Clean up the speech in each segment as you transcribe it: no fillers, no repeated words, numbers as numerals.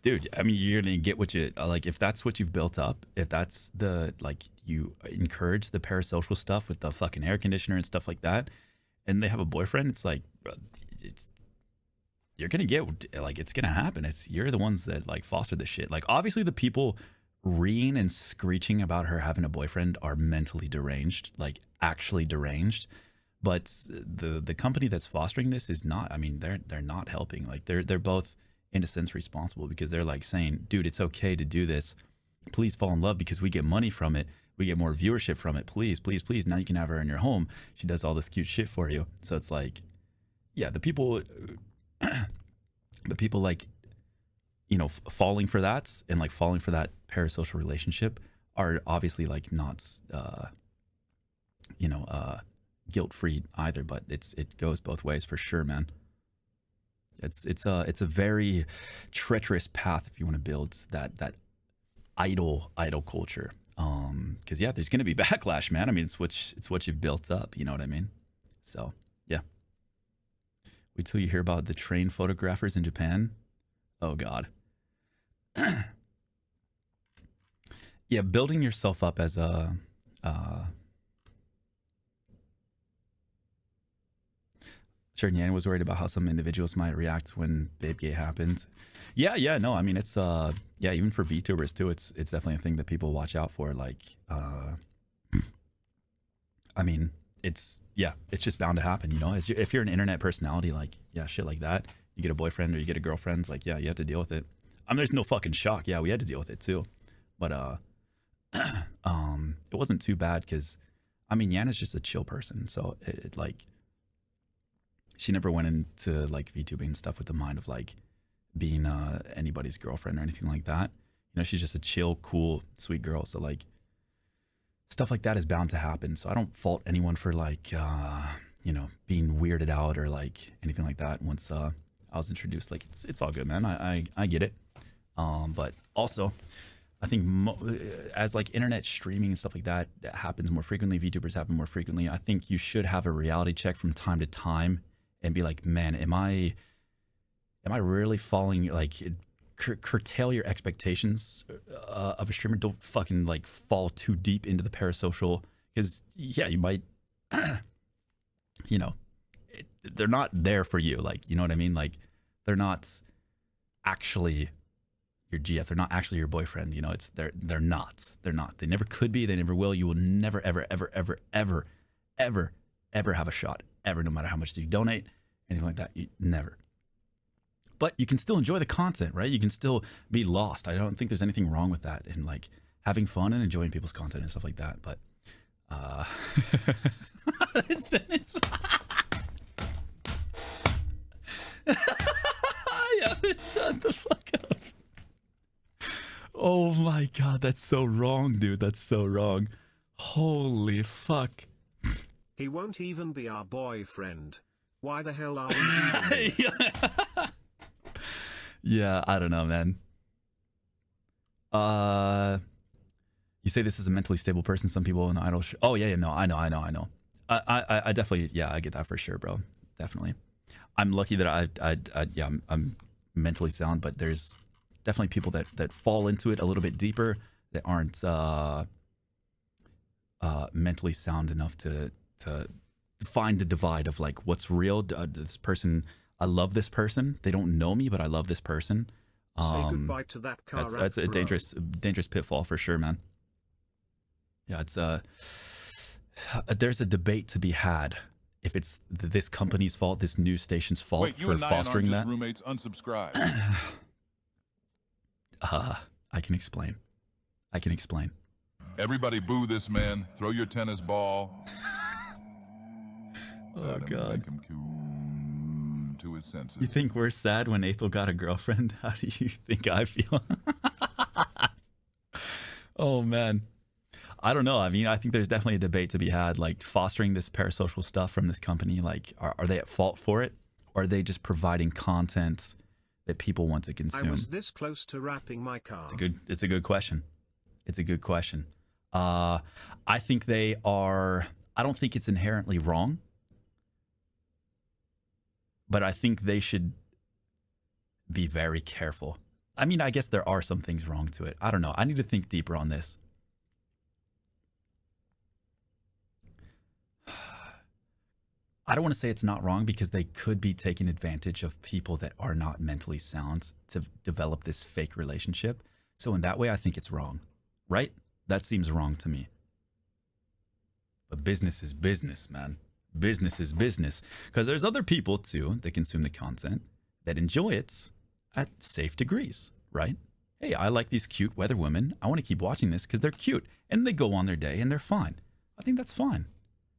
dude, I mean, you're gonna get what you like. If that's what you've built up, if that's the like you encourage the parasocial stuff with the fucking air conditioner and stuff like that, and they have a boyfriend, it's like, bro, you're gonna get like it's gonna happen. It's you're the ones that like foster this shit. Like obviously the people reeing and screeching about her having a boyfriend are mentally deranged, like actually deranged. But the company that's fostering this is not. I mean, they're not helping. Like they're both in a sense responsible because they're like saying, dude, it's okay to do this. Please fall in love because we get money from it. We get more viewership from it. Please, please, please. Now you can have her in your home. She does all this cute shit for you. So it's like, yeah, the people like, you know, falling for that and like falling for that parasocial relationship are obviously like not, guilt-free either, but it goes both ways for sure, man. It's a very treacherous path if you want to build that idol culture. Because yeah, there's gonna be backlash, man. I mean, it's what you've built up. You know what I mean? So yeah. Wait till you hear about the train photographers in Japan. Oh God. Yeah, building yourself up as a. Sure, Nyan was worried about how some individuals might react when Babe Gay happens. Yeah, no, I mean it's yeah, even for VTubers too, it's definitely a thing that people watch out for. Like, I mean, it's just bound to happen, you know. If you're an internet personality, like yeah, shit like that, you get a boyfriend or you get a girlfriend, it's like yeah, you have to deal with it. I mean, there's no fucking shock. Yeah, we had to deal with it too, but it wasn't too bad because, I mean, Yan is just a chill person, so it like. She never went into like VTubing and stuff with the mind of like being anybody's girlfriend or anything like that. You know, she's just a chill, cool, sweet girl. So like stuff like that is bound to happen. So I don't fault anyone for like being weirded out or like anything like that. Once I was introduced, like it's all good, man. I get it. But also, I think as like internet streaming and stuff like that happens more frequently, VTubers happen more frequently. I think you should have a reality check from time to time. And be like, man, am I really falling, like, curtail your expectations of a streamer. Don't fucking like fall too deep into the parasocial, because yeah, you might, they're not there for you. Like, you know what I mean? Like, they're not actually your GF. They're not actually your boyfriend. You know, they're not. They're not. They never could be. They never will. You will never, ever, ever, ever, ever, ever, ever have a shot. Ever, no matter how much you donate, anything like that, you never. But you can still enjoy the content, right? You can still be lost. I don't think there's anything wrong with that, and like having fun and enjoying people's content and stuff like that. But yeah, shut the fuck up. Oh my God, that's so wrong, dude. That's so wrong. Holy fuck. He won't even be our boyfriend. Why the hell are we yeah. Yeah, I don't know, man. You say this is a mentally stable person. Some people in idol. Oh yeah, no, I know. I definitely, yeah, I get that for sure, bro. Definitely. I'm lucky that I'm mentally sound, but there's definitely people that fall into it a little bit deeper that aren't mentally sound enough to find the divide of like what's real. This person, I love this person. They don't know me, but I love this person. Say goodbye to that car. That's a dangerous pitfall for sure, man. Yeah, it's there's a debate to be had if it's this company's fault, this news station's fault. Wait, you for and fostering aren't just that. Roommates, unsubscribe. I can explain. Everybody boo this man. Throw your tennis ball. Oh God. Make him come to his senses. You think we're sad when Aethel got a girlfriend? How do you think I feel? Oh man. I don't know. I mean, I think there's definitely a debate to be had, like fostering this parasocial stuff from this company. Like, are they at fault for it? Or are they just providing content that people want to consume? I was this close to wrapping my car. It's a good question. I think they are, I don't think it's inherently wrong, but I think they should be very careful I mean, I guess there are some things wrong to it. I don't know. I need to think deeper on this. I don't want to say it's not wrong because they could be taking advantage of people that are not mentally sound to develop this fake relationship. So in that way, I think it's wrong, right? That seems wrong to me. But business is business, man. Business is business. Because there's other people too that consume the content that enjoy it at safe degrees, right? Hey, I like these cute weather women. I want to keep watching this because they're cute. And they go on their day and they're fine. I think that's fine.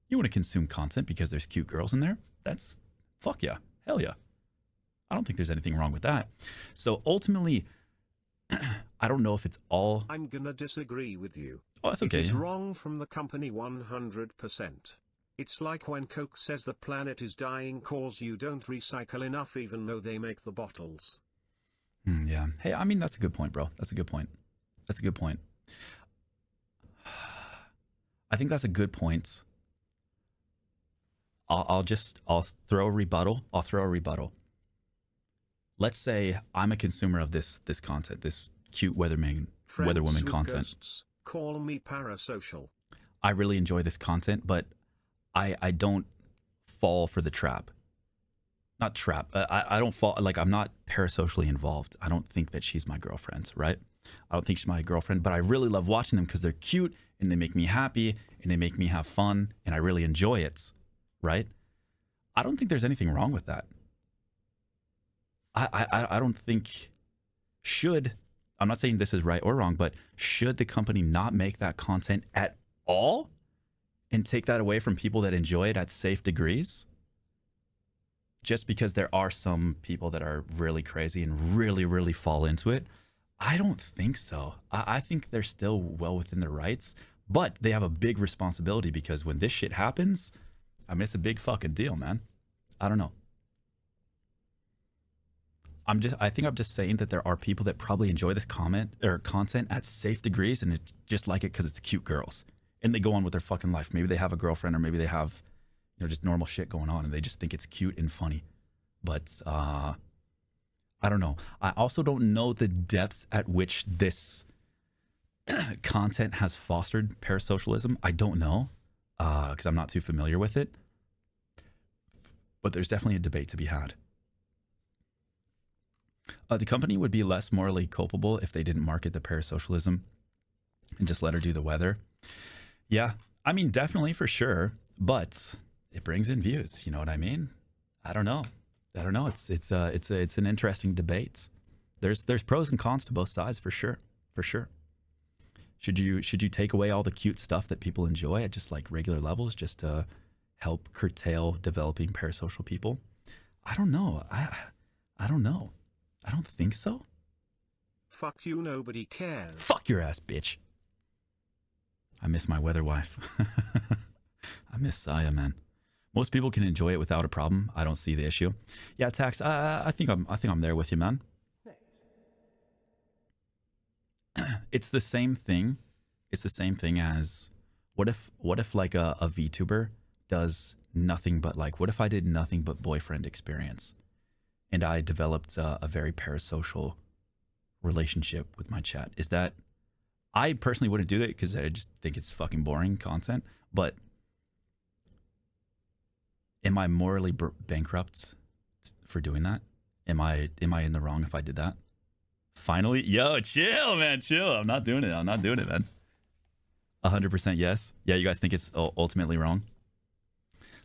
You want to consume content because there's cute girls in there? That's fuck yeah. Hell yeah. I don't think there's anything wrong with that. So ultimately, I don't know if it's all. I'm gonna disagree with you. Oh, that's okay. It is wrong from the company 100%. It's like when Coke says the planet is dying cause you don't recycle enough even though they make the bottles. Yeah. Hey, I mean, that's a good point, bro. That's a good point. That's a good point. I think that's a good point. I'll throw a rebuttal. I'll throw a rebuttal. Let's say I'm a consumer of this content, this cute weatherwoman content. Ghosts, call me parasocial. I really enjoy this content, but I don't fall for the trap. Not trap. I don't fall, like I'm not parasocially involved. I don't think that she's my girlfriend, right? I don't think she's my girlfriend, but I really love watching them because they're cute and they make me happy and they make me have fun and I really enjoy it, right? I don't think there's anything wrong with that. I don't think I'm not saying this is right or wrong, but should the company not make that content at all and take that away from people that enjoy it at safe degrees? Just because there are some people that are really crazy and really, really fall into it. I don't think so. I think they're still well within their rights, but they have a big responsibility because when this shit happens, I mean, it's a big fucking deal, man. I don't know. I think I'm just saying that there are people that probably enjoy this content at safe degrees and just like it because it's cute girls and they go on with their fucking life. Maybe they have a girlfriend or maybe they have, just normal shit going on and they just think it's cute and funny. But I don't know. I also don't know the depths at which this content has fostered parasocialism. I don't know because I'm not too familiar with it. But there's definitely a debate to be had. The company would be less morally culpable if they didn't market the parasocialism and just let her do the weather. Yeah, I mean, definitely for sure. But it brings in views. You know what I mean? I don't know. It's an interesting debate. There's pros and cons to both sides for sure. Should you take away all the cute stuff that people enjoy at just like regular levels just to help curtail developing parasocial people? I don't know. I don't know. I don't think so. Fuck you, nobody cares. Fuck your ass, bitch. I miss my weather wife. I miss Saya, man. Most people can enjoy it without a problem. I don't see the issue. Yeah, Tax. I think I'm there with you, man. It's the same thing. It's the same thing as what if like a VTuber does nothing but like what if I did nothing but boyfriend experience, and I developed a very parasocial relationship with my chat? Is that I personally wouldn't do that because I just think it's fucking boring content, but am I morally bankrupt for doing that? Am I in the wrong if I did that? Finally, yo, chill, man, chill. I'm not doing it, man. 100% yes. Yeah, you guys think it's ultimately wrong?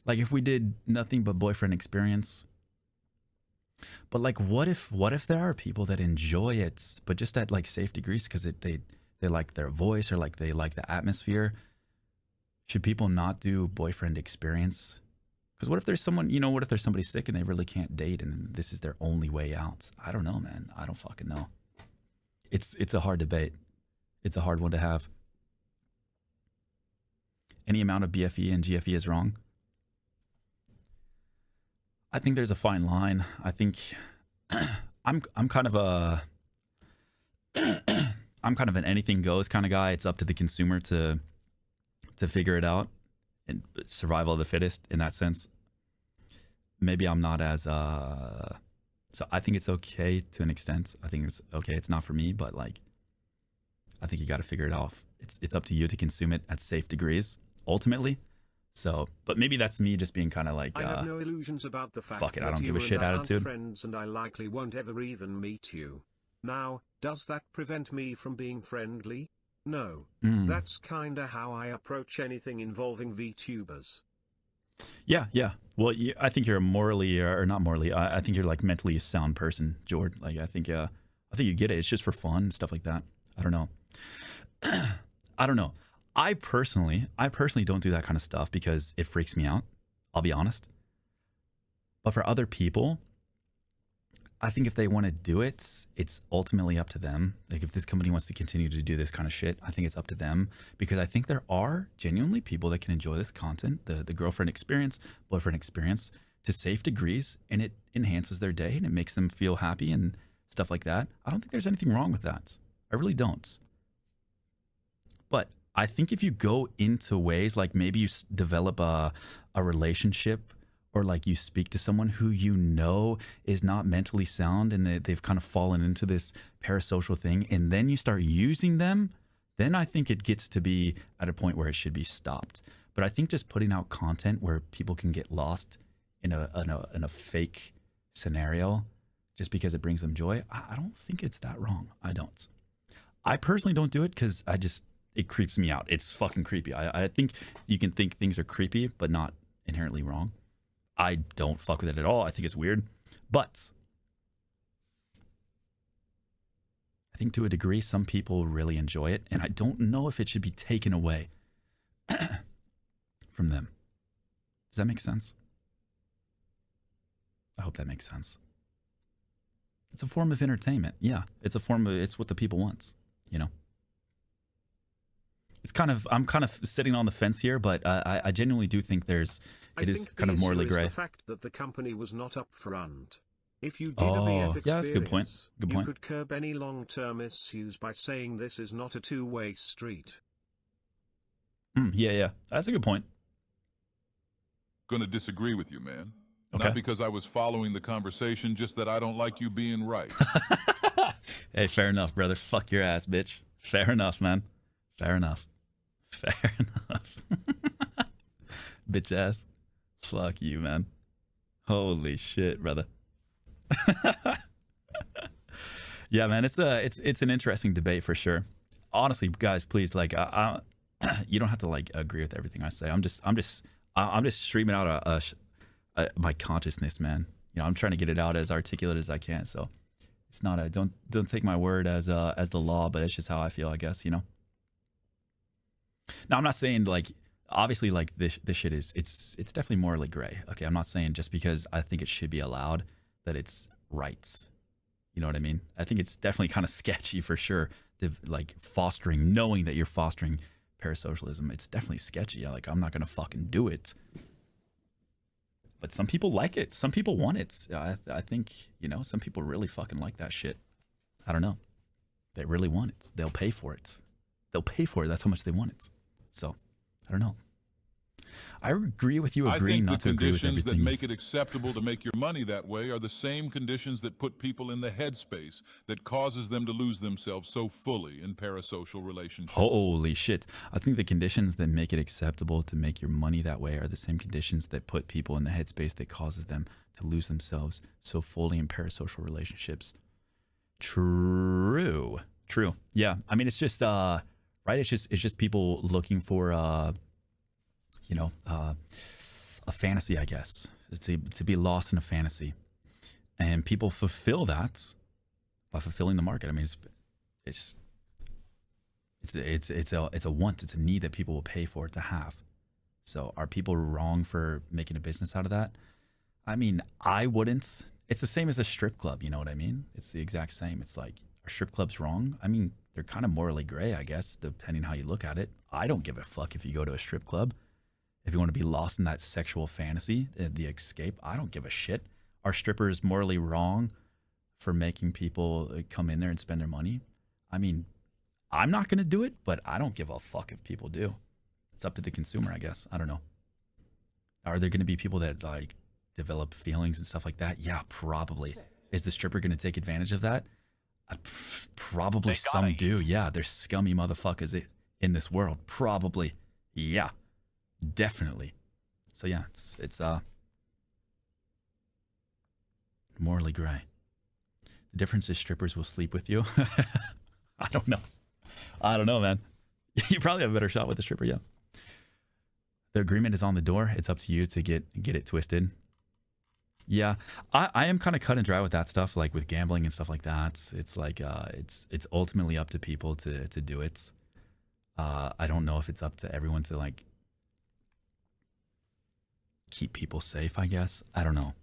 Like if we did nothing but boyfriend experience, but like what if there are people that enjoy it, but just at like safe degrees because they like their voice or like they like the atmosphere? Should people not do boyfriend experience? Because what if there's someone, what if there's somebody sick and they really can't date and this is their only way out? I don't know, man. I don't fucking know. It's a hard debate. It's a hard one to have. Any amount of BFE and GFE is wrong. I think there's a fine line. I think I'm kind of an anything goes kind of guy. It's up to the consumer to figure it out. And survival of the fittest in that sense. Maybe I'm not as So I think it's okay to an extent. I think it's okay. It's not for me, but like, I think you got to figure it off. It's up to you to consume it at safe degrees, ultimately. So, but maybe that's me just being kind of like, I have no illusions about the fact fuck it, I that don't give a you shit and I aren't attitude. friends, and I likely won't ever even meet you. Now, does that prevent me from being friendly? No. That's kinda how I approach anything involving VTubers. Yeah, yeah. Well, I think you're a morally, or not morally. I think you're like mentally a sound person, Jord. Like I think you get it. It's just for fun, stuff like that. I don't know. I don't know. I personally don't do that kind of stuff because it freaks me out. I'll be honest. But for other people, I think if they want to do it, it's ultimately up to them. Like if this company wants to continue to do this kind of shit, I think it's up to them, because I think there are genuinely people that can enjoy this content, the girlfriend experience, boyfriend experience, to safe degrees, and it enhances their day and it makes them feel happy and stuff like that. I don't think there's anything wrong with that. I really don't. But I think if you go into ways like maybe you develop a relationship, or like you speak to someone who you know is not mentally sound and they've kind of fallen into this parasocial thing, and then you start using them, then I think it gets to be at a point where it should be stopped. But I think just putting out content where people can get lost in a fake scenario just because it brings them joy, I don't think it's that wrong. I don't. I personally don't do it because it creeps me out. It's fucking creepy. I think you can think things are creepy, but not inherently wrong. I don't fuck with it at all. I think it's weird. But I think to a degree, some people really enjoy it. And I don't know if it should be taken away from them. Does that make sense? I hope that makes sense. It's a form of entertainment. Yeah, it's what the people want, you know? I'm kind of sitting on the fence here, but I genuinely do think it is kind of morally gray. The fact that the company was not upfront. If you did a VF experience, that's a good point. Good point. You could curb any long-term issues by saying this is not a two-way street. Yeah, that's a good point. Gonna disagree with you, man. Okay. Not because I was following the conversation, just that I don't like you being right. Hey, fair enough, brother. Fuck your ass, bitch. Fair enough, man. Fair enough. Fair enough. Bitch ass. Fuck you, man. Holy shit, brother. Yeah, man, it's an interesting debate for sure. Honestly, guys, please, like, you don't have to like agree with everything I say. I'm just streaming out my consciousness, man. You know, I'm trying to get it out as articulate as I can. So it's not don't take my word as the law, but it's just how I feel, I guess, you know. Now, I'm not saying like, obviously, like this shit it's definitely morally gray. Okay, I'm not saying just because I think it should be allowed that it's right. You know what I mean? I think it's definitely kind of sketchy for sure. Like knowing that you're fostering parasocialism, it's definitely sketchy. Like I'm not gonna fucking do it. But some people like it. Some people want it. I think, you know, some people really fucking like that shit. I don't know. They really want it. They'll pay for it. That's how much they want it. So, I don't know. I agree with you agreeing not to agree with everything. I think the conditions that make it acceptable to make your money that way are the same conditions that put people in the headspace that causes them to lose themselves so fully in parasocial relationships. Holy shit. I think the conditions that make it acceptable to make your money that way are the same conditions that put people in the headspace that causes them to lose themselves so fully in parasocial relationships. True. Yeah. I mean, it's just, right? It's just people looking for, you know, a fantasy, I guess, to be lost in a fantasy, and people fulfill that by fulfilling the market. I mean, it's a want, it's a need that people will pay for it to have. So are people wrong for making a business out of that? I mean, I wouldn't. It's the same as a strip club. You know what I mean? It's the exact same. It's like, are strip clubs wrong? I mean, they're kind of morally gray, I guess, depending how you look at it. I don't give a fuck if you go to a strip club. If you want to be lost in that sexual fantasy, the escape, I don't give a shit. Are strippers morally wrong for making people come in there and spend their money? I mean, I'm not going to do it, but I don't give a fuck if people do. It's up to the consumer, I guess. I don't know. Are there going to be people that like develop feelings and stuff like that? Yeah, probably. Is the stripper going to take advantage of that? Probably They some gotta do. eat. Yeah, there's scummy motherfuckers in this world. Probably. Yeah, definitely. So yeah, it's morally gray. The difference is strippers will sleep with you. I don't know, man. You probably have a better shot with the stripper, yeah. The agreement is on the door. It's up to you to get it twisted. Yeah, I am kind of cut and dry with that stuff, like with gambling and stuff like that. It's like it's ultimately up to people to do it. I don't know if it's up to everyone to like keep people safe, I guess. I don't know.